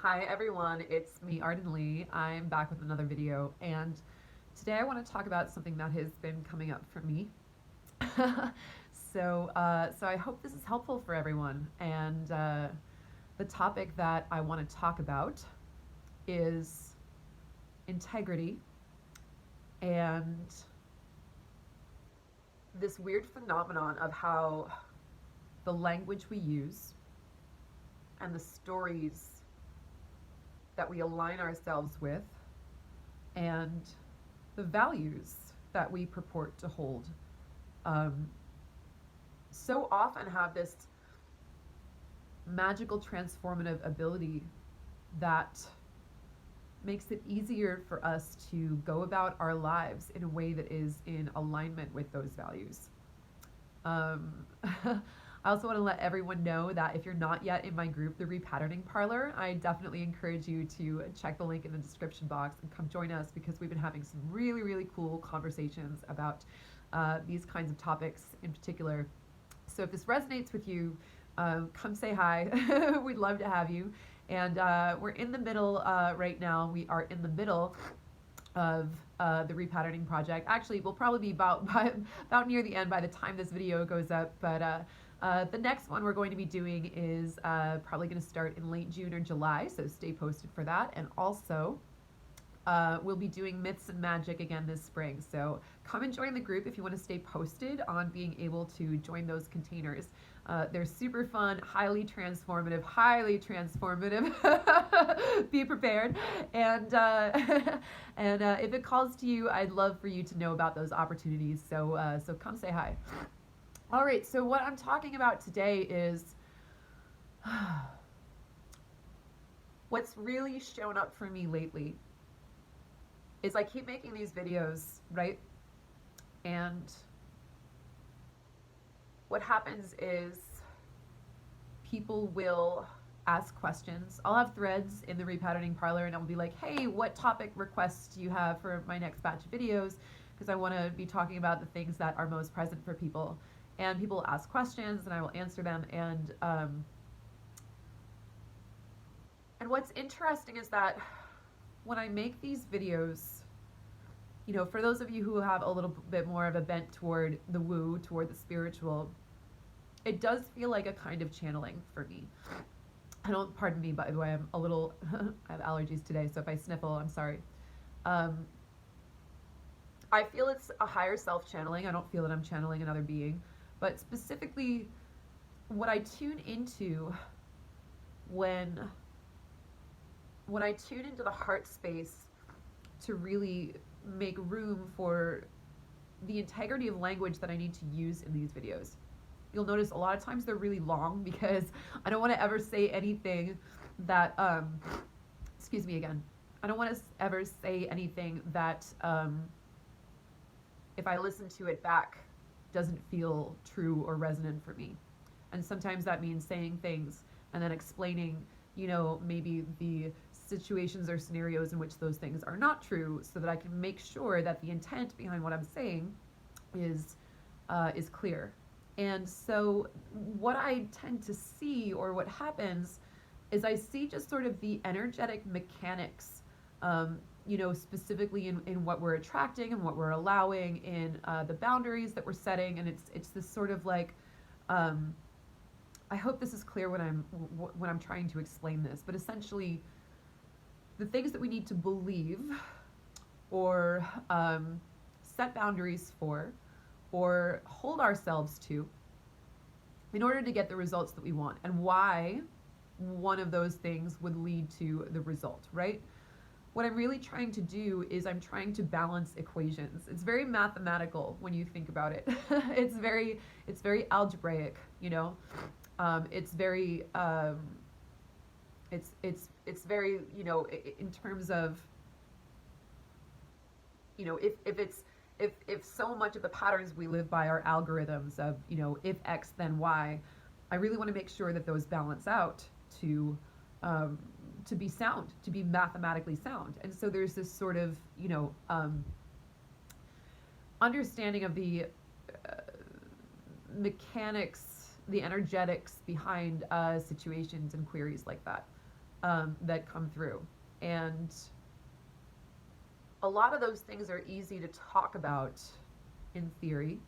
Hi everyone, it's me Arden Lee. I'm back with another video, and today I want to talk about something that has been coming up for me. So I hope this is helpful for everyone. And the topic that I want to talk about is integrity and this weird phenomenon of how the language we use and the stories that we align ourselves with and the values that we purport to hold um, so often have this magical transformative ability that makes it easier for us to go about our lives in a way that is in alignment with those values. Um, I also want to let everyone know that if you're not yet in my group, the Repatterning Parlor, I definitely encourage you to check the link in the description box and come join us because we've been having some really, really cool conversations about these kinds of topics in particular. So if this resonates with you, come say hi. We'd love to have you. And we're in the middle right now. We are in the middle of the repatterning project. Actually, we'll probably be about near the end by the time this video goes up. But the next one we're going to be doing is probably going to start in late June or July. So stay posted for that. And also, we'll be doing Myths and Magic again this spring. So come and join the group if you want to stay posted on being able to join those containers. They're super fun, highly transformative, highly transformative. Be prepared. And and if it calls to you, I'd love for you to know about those opportunities. So come say hi. All right. So what I'm talking about today is what's really shown up for me lately is I keep making these videos, right? And what happens is people will ask questions. I'll have threads in the Repatterning Parlor and I'll be like, hey, what topic requests do you have for my next batch of videos? Because I want to be talking about the things that are most present for people. And people will ask questions and I will answer them. And what's interesting is that when I make these videos, you know, for those of you who have a little bit more of a bent toward the woo, toward the spiritual, it does feel like a kind of channeling for me. I don't, pardon me, by the way, I'm a little, I have allergies today, so if I sniffle, I'm sorry. I feel it's a higher self channeling. I don't feel that I'm channeling another being, but specifically what I tune into when I tune into the heart space to really make room for the integrity of language that I need to use in these videos. You'll notice a lot of times they're really long because I don't want to ever say anything that, excuse me again, I don't want to ever say anything that if I listen to it back doesn't feel true or resonant for me. And sometimes that means saying things and then explaining, you know, maybe the situations or scenarios in which those things are not true so that I can make sure that the intent behind what I'm saying is clear. And so what I tend to see, or what happens, is I see just sort of the energetic mechanics, you know, specifically in what we're attracting and what we're allowing, in the boundaries that we're setting. And it's this sort of like, I hope this is clear when I'm trying to explain this, but essentially the things that we need to believe or set boundaries for or hold ourselves to in order to get the results that we want, and why one of those things would lead to the result, right? What I'm really trying to do is I'm trying to balance equations. It's very mathematical when you think about it. It's very algebraic, you know. It's very it's very, you know, in terms of, you know, if so much of the patterns we live by are algorithms of, you know, if X then Y, I really want to make sure that those balance out to be sound, to be mathematically sound. And so there's this sort of, you know, understanding of the mechanics, the energetics behind situations and queries like that. that come through. And a lot of those things are easy to talk about in theory.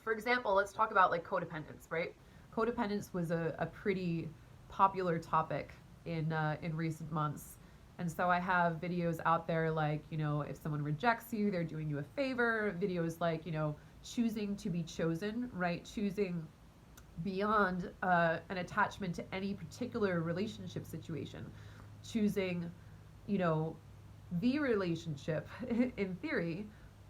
For example, let's talk about like codependence, right? Codependence was a pretty popular topic in recent months. And so I have videos out there like, if someone rejects you, they're doing you a favor. Videos like, choosing to be chosen, right? Choosing beyond an attachment to any particular relationship situation. Choosing, you know, the relationship in theory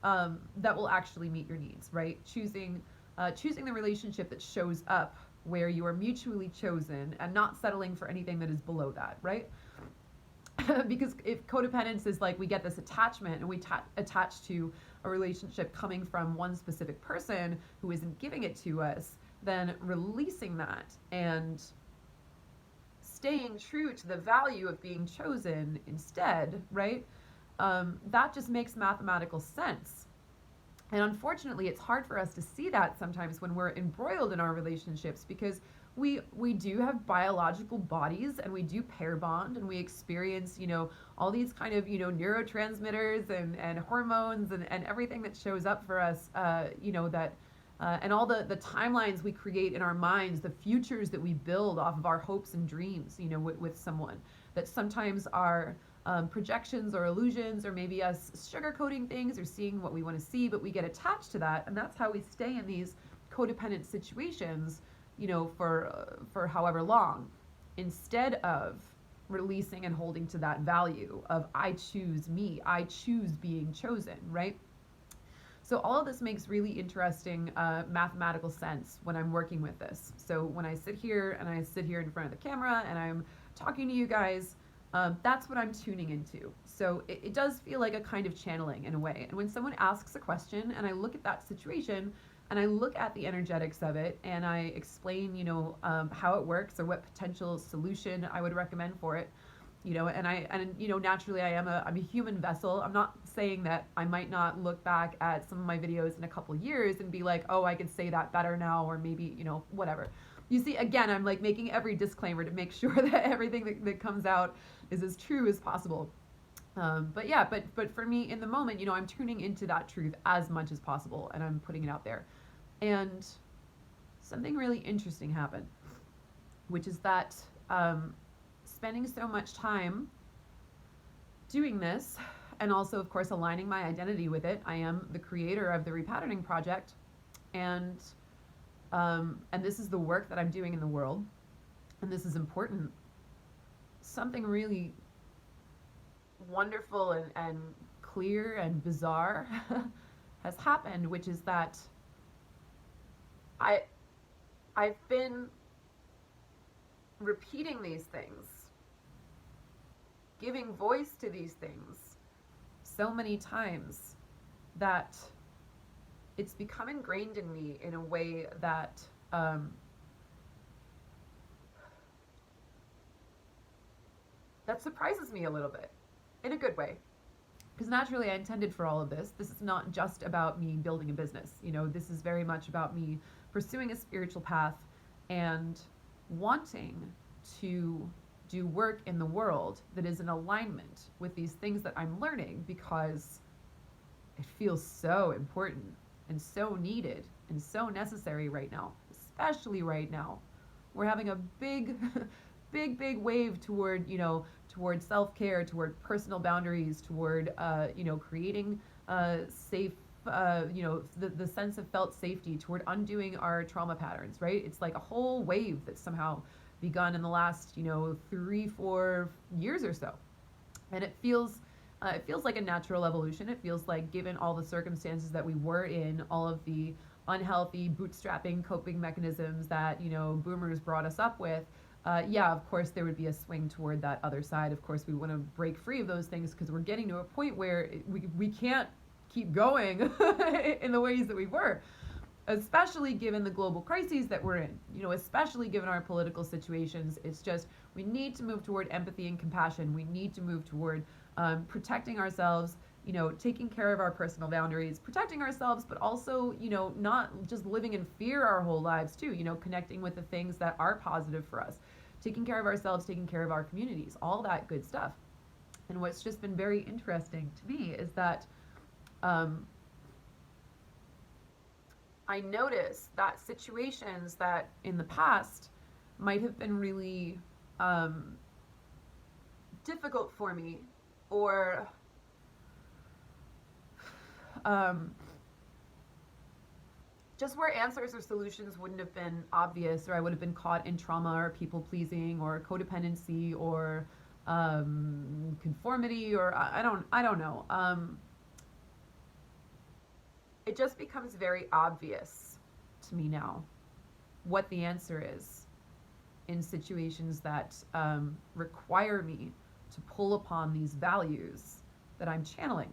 that will actually meet your needs, right? Choosing the relationship that shows up where you are mutually chosen and not settling for anything that is below that, right? Because if codependence is like we get this attachment and we attach to a relationship coming from one specific person who isn't giving it to us, then releasing that and staying true to the value of being chosen instead, right? That just makes mathematical sense. And unfortunately, it's hard for us to see that sometimes when we're embroiled in our relationships because we do have biological bodies and we do pair bond and we experience, all these kind of, neurotransmitters and hormones and everything that shows up for us, that and all the timelines we create in our minds, the futures that we build off of our hopes and dreams, with someone that sometimes are projections or illusions or maybe us sugarcoating things or seeing what we want to see, but we get attached to that. And that's how we stay in these codependent situations, for however long, instead of releasing and holding to that value of I choose me, I choose being chosen, right? So all of this makes really interesting mathematical sense when I'm working with this. So when I sit here in front of the camera and I'm talking to you guys, that's what I'm tuning into. So it does feel like a kind of channeling in a way. And when someone asks a question and I look at that situation and I look at the energetics of it and I explain, how it works or what potential solution I would recommend for it, and naturally I'm a human vessel. I'm not saying that I might not look back at some of my videos in a couple years and be like, oh, I could say that better now, or maybe, whatever. You see, again, I'm like making every disclaimer to make sure that everything that comes out is as true as possible. But for me in the moment, I'm tuning into that truth as much as possible and I'm putting it out there. And something really interesting happened, which is that spending so much time doing this and also, of course, aligning my identity with it. I am the creator of the Repatterning Project, and this is the work that I'm doing in the world, and this is important. Something really wonderful and clear and bizarre has happened, which is that I've been repeating these things, giving voice to these things so many times that it's become ingrained in me in a way that that surprises me a little bit, in a good way. Because naturally I intended for all of this. This is not just about me building a business. This is very much about me pursuing a spiritual path and wanting to do work in the world that is in alignment with these things that I'm learning, because it feels so important and so needed and so necessary right now, especially right now. We're having a big, big wave toward, toward self-care, toward personal boundaries, toward, creating safe, the sense of felt safety, toward undoing our trauma patterns, right? It's like a whole wave that's somehow begun in the last, 3-4 years or so. And it feels like a natural evolution. It feels like, given all the circumstances that we were in, all of the unhealthy bootstrapping coping mechanisms that, boomers brought us up with, of course there would be a swing toward that other side. Of course we want to break free of those things because we're getting to a point where we can't keep going in the ways that we were, especially given the global crises that we're in, especially given our political situations. It's just, we need to move toward empathy and compassion. We need to move toward protecting ourselves, taking care of our personal boundaries, protecting ourselves, but also, not just living in fear our whole lives too, connecting with the things that are positive for us, taking care of ourselves, taking care of our communities, all that good stuff. And what's just been very interesting to me is that I notice that situations that in the past might have been really difficult for me, or um, just where answers or solutions wouldn't have been obvious, or I would have been caught in trauma or people pleasing or codependency or conformity, or I don't know. It just becomes very obvious to me now what the answer is in situations that require me to pull upon these values that I'm channeling.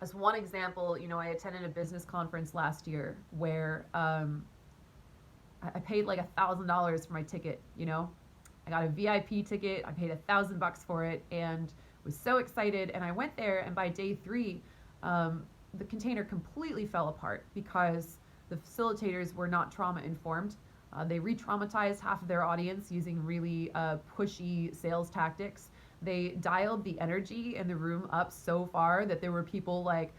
As one example, I attended a business conference last year where I paid like $1,000 for my ticket. I got a VIP ticket. I paid $1,000 for it and was so excited. And I went there, and by day 3, the container completely fell apart because the facilitators were not trauma informed. They re-traumatized half of their audience using really pushy sales tactics. They dialed the energy in the room up so far that there were people like,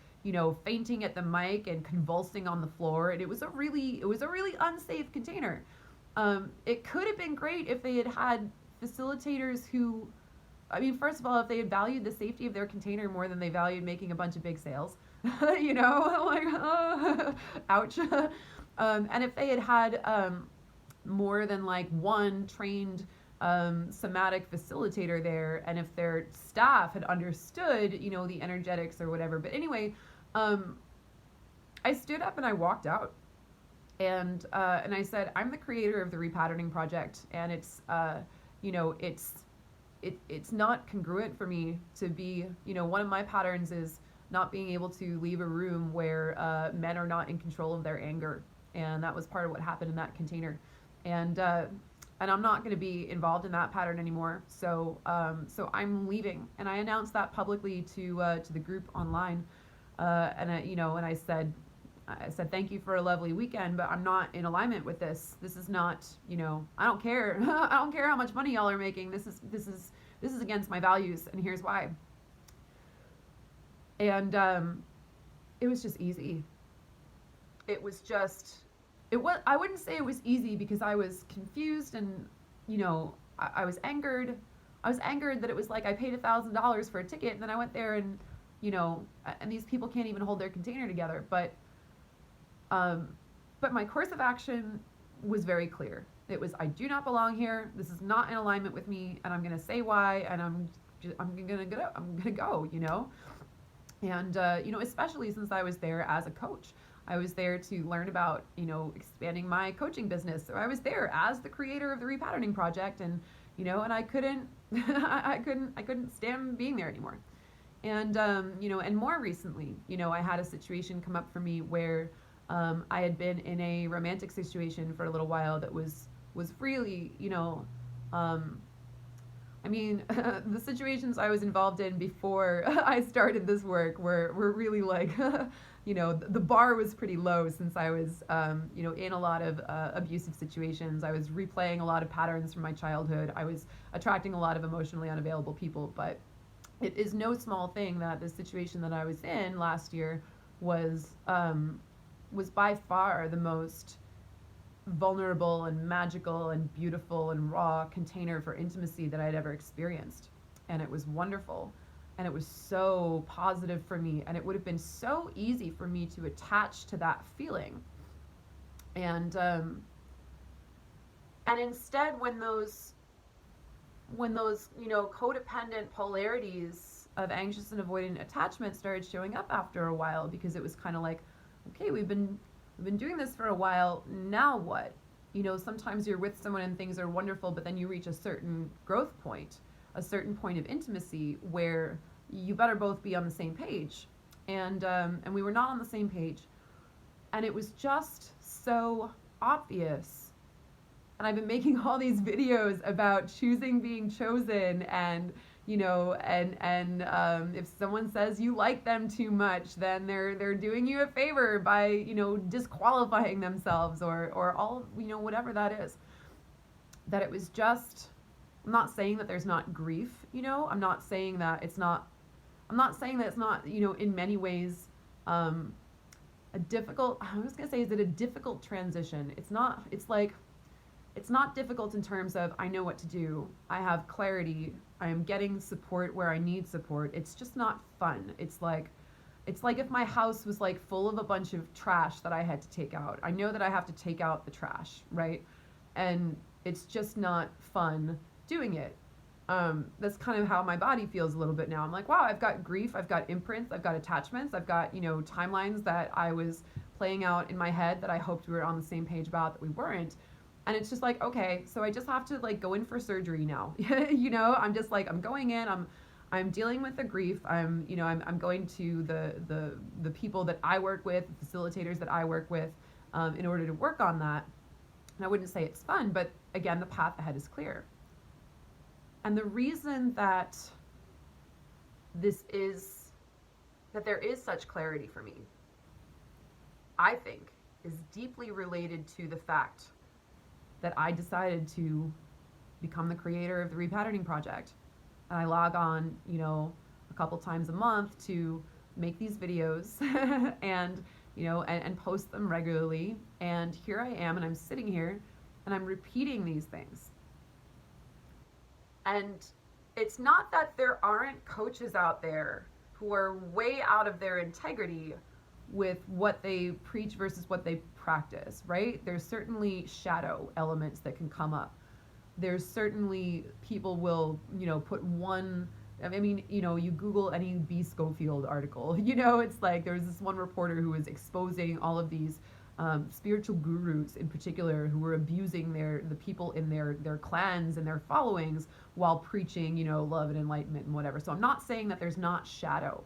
fainting at the mic and convulsing on the floor. And it was a really unsafe container. It could have been great if they had facilitators who, first of all, if they had valued the safety of their container more than they valued making a bunch of big sales, ouch. And if they had more than like one trained somatic facilitator there, and if their staff had understood, the energetics or whatever. But anyway, I stood up and I walked out, and I said, I'm the creator of the Repatterning Project, and it's not congruent for me to be, one of my patterns is not being able to leave a room where men are not in control of their anger, and that was part of what happened in that container, and I'm not going to be involved in that pattern anymore. So I'm leaving, and I announced that publicly to the group online, and I said thank you for a lovely weekend, but I'm not in alignment with this. This is not, I don't care. I don't care how much money y'all are making. This is against my values, and here's why. And it was just easy. I wouldn't say it was easy because I was confused, and I was angered. I was angered that it was like I paid $1,000 for a ticket, and then I went there and and these people can't even hold their container together. But my course of action was very clear. It was, I do not belong here. This is not in alignment with me, and I'm going to say why, and I'm going to go, And especially since I was there as a coach. I was there to learn about, expanding my coaching business. So I was there as the creator of the Repatterning Project, and and I couldn't I couldn't stand being there anymore. And and more recently, I had a situation come up for me where I had been in a romantic situation for a little while that was really, the situations I was involved in before I started this work were really like, the bar was pretty low, since I was, in a lot of abusive situations. I was replaying a lot of patterns from my childhood. I was attracting a lot of emotionally unavailable people. But it is no small thing that the situation that I was in last year was by far the most vulnerable and magical and beautiful and raw container for intimacy that I'd ever experienced. And it was wonderful, and it was so positive for me, and it would have been so easy for me to attach to that feeling. And instead, when those codependent polarities of anxious and avoidant attachment started showing up after a while, because it was kind of like, okay, we've been doing this for a while, now what? Sometimes you're with someone and things are wonderful, but then you reach a certain growth point, a certain point of intimacy where you better both be on the same page. And we were not on the same page. And it was just so obvious. And I've been making all these videos about choosing being chosen, and and if someone says you like them too much, then they're doing you a favor by, disqualifying themselves, or all, whatever that is. That it was just, I'm not saying that there's not grief, I'm not saying that it's not, in many ways, a difficult, I was going to say, is it a difficult transition? It's not, it's not difficult in terms of I know what to do. I have clarity. I am getting support where I need support. It's just not fun. It's like if my house was like full of a bunch of trash that I had to take out. I know that I have to take out the trash, right? And it's just not fun doing it. That's kind of how my body feels a little bit now. I'm like, wow, I've got grief, I've got imprints, I've got attachments, I've got, timelines that I was playing out in my head that I hoped we were on the same page about, that we weren't. And it's just like, okay, so I just have to like go in for surgery now. I'm just like, I'm going in, I'm dealing with the grief. I'm going to the people that I work with, the facilitators that I work with, in order to work on that. And I wouldn't say it's fun, but again, the path ahead is clear. And the reason that there is such clarity for me, I think, is deeply related to the fact that I decided to become the creator of the Repatterning Project. And I log on, a couple times a month to make these videos and, and post them regularly. And here I am, and I'm sitting here and I'm repeating these things. And it's not that there aren't coaches out there who are way out of their integrity with what they preach versus what they practice, right? There's certainly shadow elements that can come up. There's certainly people will, put one, you Google any B. Schofield article, it's like there's this one reporter who was exposing all of these spiritual gurus in particular who were abusing the people in their clans and their followings while preaching, love and enlightenment and whatever. So I'm not saying that there's not shadow.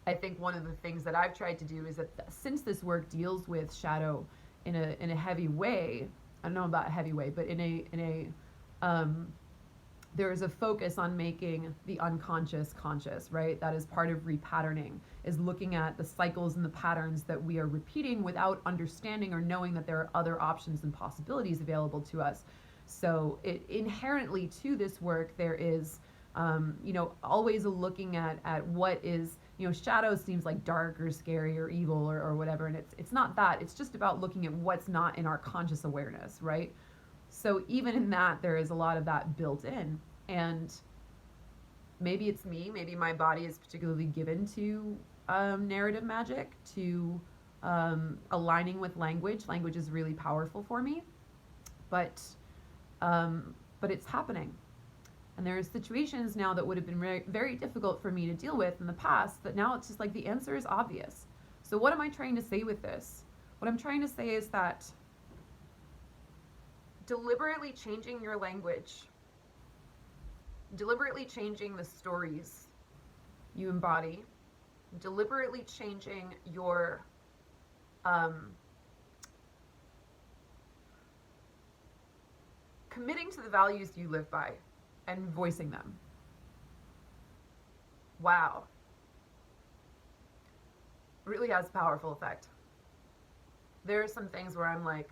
I think one of the things that I've tried to do is that since this work deals with shadow in a heavy way, I don't know about a heavy way, but there is a focus on making the unconscious conscious, right? That is part of repatterning, is looking at the cycles and the patterns that we are repeating without understanding or knowing that there are other options and possibilities available to us. So it inherently to this work, there is, always looking at what is, shadow seems like dark or scary or evil or whatever. And it's not that. It's just about looking at what's not in our conscious awareness, right? So even in that, there is a lot of that built in. And maybe it's me, maybe my body is particularly given to narrative magic, to aligning with language. Language is really powerful for me, but it's happening. And there are situations now that would have been very, very difficult for me to deal with in the past, that now it's just like the answer is obvious. So what am I trying to say with this? What I'm trying to say is that deliberately changing your language, deliberately changing the stories you embody, deliberately changing your committing to the values you live by and voicing them. Wow. Really has a powerful effect. There are some things where I'm like,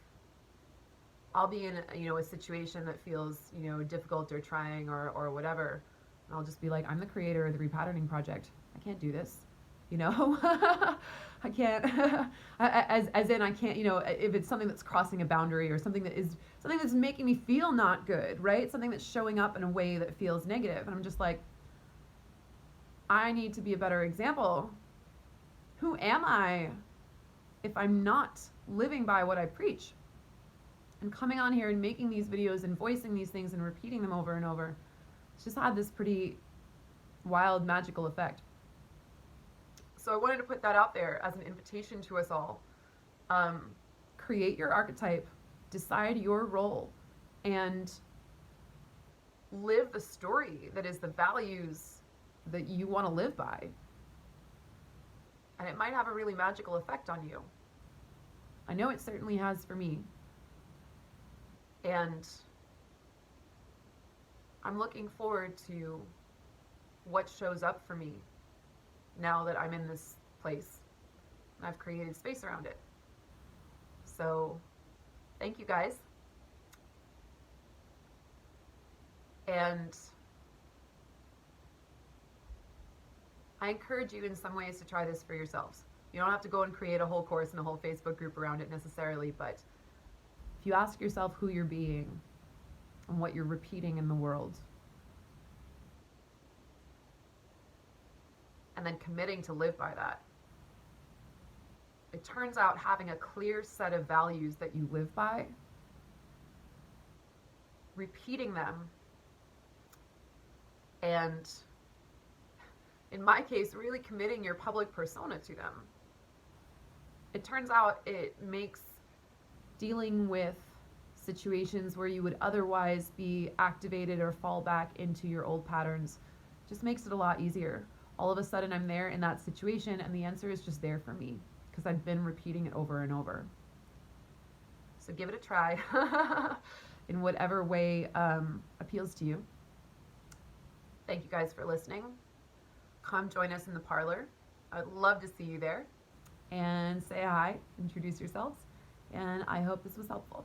I'll be in a situation that feels difficult or trying or whatever, and I'll just be like, I'm the creator of the Repatterning Project. I can't do this, I can't. as in I can't. If it's something that's crossing a boundary or something that's making me feel not good, right? Something that's showing up in a way that feels negative, and I'm just like, I need to be a better example. Who am I if I'm not living by what I preach? And coming on here and making these videos and voicing these things and repeating them over and over, it's just had this pretty wild, magical effect. So I wanted to put that out there as an invitation to us all. Create your archetype, decide your role, and live the story that is the values that you want to live by. And it might have a really magical effect on you. I know it certainly has for me. And I'm looking forward to what shows up for me now that I'm in this place and I've created space around it. So, thank you guys. And I encourage you in some ways to try this for yourselves. You don't have to go and create a whole course and a whole Facebook group around it necessarily, but if you ask yourself who you're being and what you're repeating in the world, and then committing to live by that, it turns out having a clear set of values that you live by, repeating them, and in my case, really committing your public persona to them, it turns out it makes dealing with situations where you would otherwise be activated or fall back into your old patterns, just makes it a lot easier. All of a sudden I'm there in that situation and the answer is just there for me because I've been repeating it over and over. So give it a try in whatever way appeals to you. Thank you guys for listening. Come join us in the parlor. I'd love to see you there. And say hi, introduce yourselves, and I hope this was helpful.